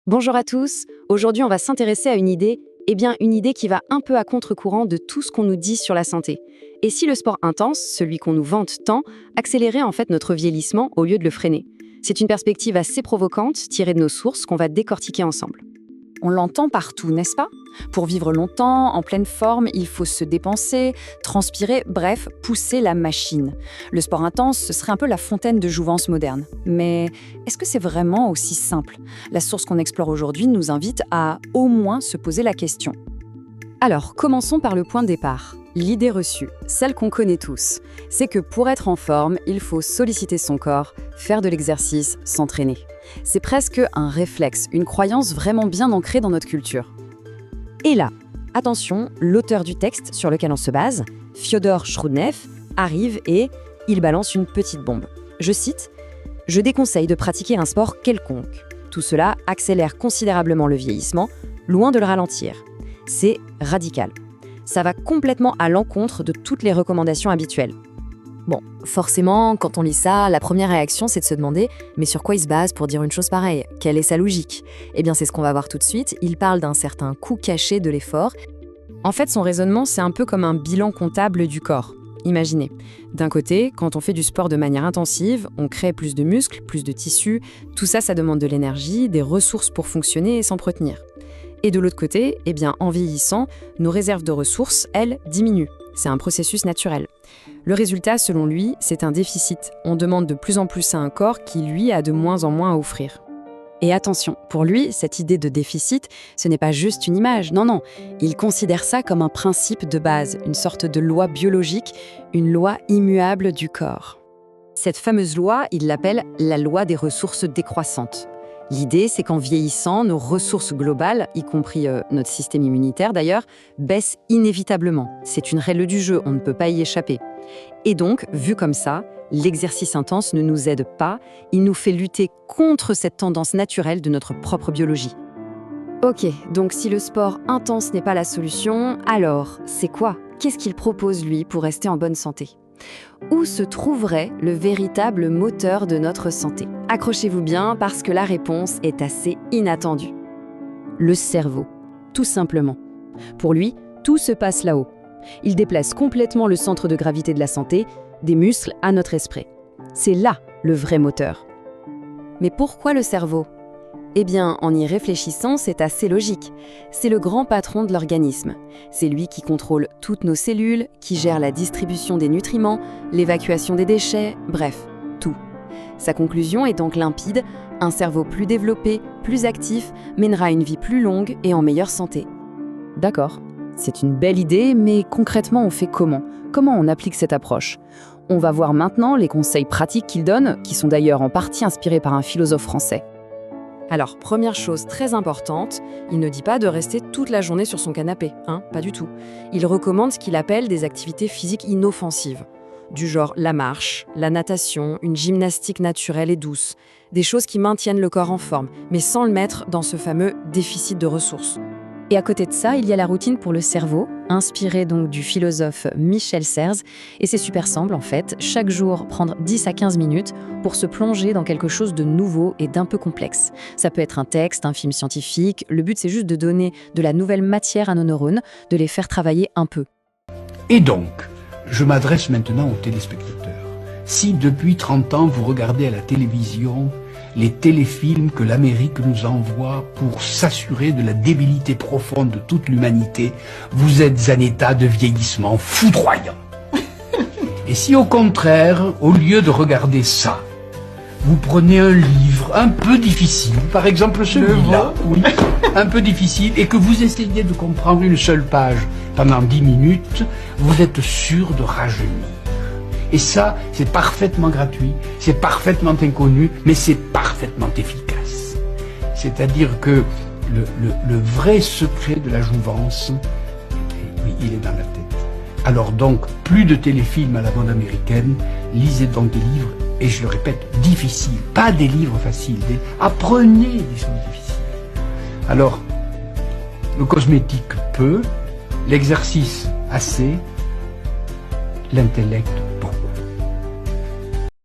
Bonjour à tous, aujourd'hui on va s'intéresser à une idée, une idée qui va un peu à contre-courant de tout ce qu'on nous dit sur la santé. Et si le sport intense, celui qu'on nous vante tant, accélérait en fait notre vieillissement au lieu de le freiner? C'est une perspective assez provocante, tirée de nos sources, qu'on va décortiquer ensemble. On l'entend partout, n'est-ce pas? Pour vivre longtemps, en pleine forme, il faut se dépenser, transpirer, bref, pousser la machine. Le sport intense, ce serait un peu la fontaine de jouvence moderne. Mais est-ce que c'est vraiment aussi simple? La source qu'on explore aujourd'hui nous invite à au moins se poser la question. Alors, commençons par le point de départ. L'idée reçue, celle qu'on connaît tous, c'est que pour être en forme, il faut solliciter son corps, faire de l'exercice, s'entraîner. C'est presque un réflexe, une croyance vraiment bien ancrée dans notre culture. Et là, attention, l'auteur du texte sur lequel on se base, Fyodor Shroudnev, arrive et il balance une petite bombe. Je cite « Je déconseille de pratiquer un sport quelconque. Tout cela accélère considérablement le vieillissement, loin de le ralentir. C'est radical. Ça va complètement à l'encontre de toutes les recommandations habituelles. » Bon, forcément, quand on lit ça, la première réaction, c'est de se demander « mais sur quoi il se base pour dire une chose pareille? Quelle est sa logique ?» Eh bien, c'est ce qu'on va voir tout de suite. Il parle d'un certain coût caché de l'effort. En fait, son raisonnement, c'est un peu comme un bilan comptable du corps. Imaginez, d'un côté, quand on fait du sport de manière intensive, on crée plus de muscles, plus de tissus. Tout ça, ça demande de l'énergie, des ressources pour fonctionner et s'entretenir. Et de l'autre côté, en vieillissant, nos réserves de ressources, elles, diminuent. C'est un processus naturel. Le résultat, selon lui, c'est un déficit. On demande de plus en plus à un corps qui, lui, a de moins en moins à offrir. Et attention, pour lui, cette idée de déficit, ce n'est pas juste une image, non. Il considère ça comme un principe de base, une sorte de loi biologique, une loi immuable du corps. Cette fameuse loi, il l'appelle la loi des ressources décroissantes. L'idée, c'est qu'en vieillissant, nos ressources globales, y compris notre système immunitaire d'ailleurs, baissent inévitablement. C'est une règle du jeu, on ne peut pas y échapper. Et donc, vu comme ça, l'exercice intense ne nous aide pas, il nous fait lutter contre cette tendance naturelle de notre propre biologie. Ok, donc si le sport intense n'est pas la solution, alors c'est quoi? Qu'est-ce qu'il propose lui pour rester en bonne santé? Où se trouverait le véritable moteur de notre santé? Accrochez-vous bien parce que la réponse est assez inattendue. Le cerveau, tout simplement. Pour lui, tout se passe là-haut. Il déplace complètement le centre de gravité de la santé, des muscles à notre esprit. C'est là le vrai moteur. Mais pourquoi le cerveau? En y réfléchissant, c'est assez logique. C'est le grand patron de l'organisme. C'est lui qui contrôle toutes nos cellules, qui gère la distribution des nutriments, l'évacuation des déchets, bref, tout. Sa conclusion est donc limpide, un cerveau plus développé, plus actif, mènera une vie plus longue et en meilleure santé. D'accord, c'est une belle idée, mais concrètement on fait comment? Comment on applique cette approche? On va voir maintenant les conseils pratiques qu'il donne, qui sont d'ailleurs en partie inspirés par un philosophe français. Alors, première chose très importante, il ne dit pas de rester toute la journée sur son canapé, pas du tout. Il recommande ce qu'il appelle des activités physiques inoffensives, du genre la marche, la natation, une gymnastique naturelle et douce, des choses qui maintiennent le corps en forme, mais sans le mettre dans ce fameux déficit de ressources. Et à côté de ça, il y a la routine pour le cerveau, inspirée donc du philosophe Michel Serres. Et c'est super simple en fait, chaque jour prendre 10 à 15 minutes pour se plonger dans quelque chose de nouveau et d'un peu complexe. Ça peut être un texte, un film scientifique, le but c'est juste de donner de la nouvelle matière à nos neurones, de les faire travailler un peu. Et donc, je m'adresse maintenant aux téléspectateurs. Si depuis 30 ans vous regardez à la télévision les téléfilms que l'Amérique nous envoie pour s'assurer de la débilité profonde de toute l'humanité, vous êtes un état de vieillissement foudroyant. Et si au contraire, au lieu de regarder ça, vous prenez un livre un peu difficile, par exemple celui-là, oui, un peu difficile, et que vous essayez de comprendre une seule page pendant 10 minutes, vous êtes sûr de rajeunir. Et ça, c'est parfaitement gratuit, c'est parfaitement inconnu, mais c'est parfaitement efficace. C'est-à-dire que le vrai secret de la jouvence, oui, il est dans la tête. Alors donc, plus de téléfilms à la mode américaine, lisez donc des livres, et je le répète, difficiles, pas des livres faciles, apprenez des choses difficiles. Alors, le cosmétique peu, l'exercice assez, l'intellect beaucoup.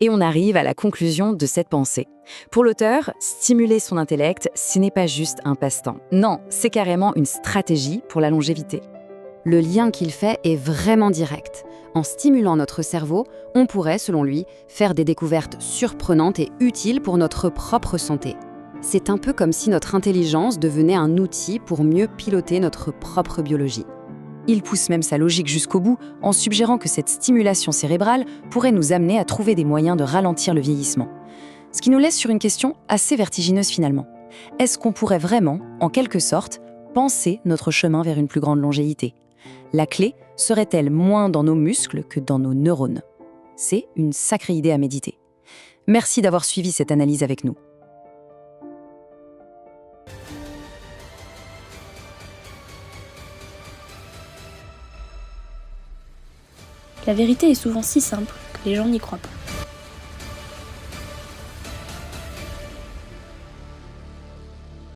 Et on arrive à la conclusion de cette pensée. Pour l'auteur, stimuler son intellect, ce n'est pas juste un passe-temps. Non, c'est carrément une stratégie pour la longévité. Le lien qu'il fait est vraiment direct. En stimulant notre cerveau, on pourrait, selon lui, faire des découvertes surprenantes et utiles pour notre propre santé. C'est un peu comme si notre intelligence devenait un outil pour mieux piloter notre propre biologie. Il pousse même sa logique jusqu'au bout en suggérant que cette stimulation cérébrale pourrait nous amener à trouver des moyens de ralentir le vieillissement. Ce qui nous laisse sur une question assez vertigineuse finalement. Est-ce qu'on pourrait vraiment, en quelque sorte, penser notre chemin vers une plus grande longévité ? La clé serait-elle moins dans nos muscles que dans nos neurones ? C'est une sacrée idée à méditer. Merci d'avoir suivi cette analyse avec nous. La vérité est souvent si simple que les gens n'y croient pas.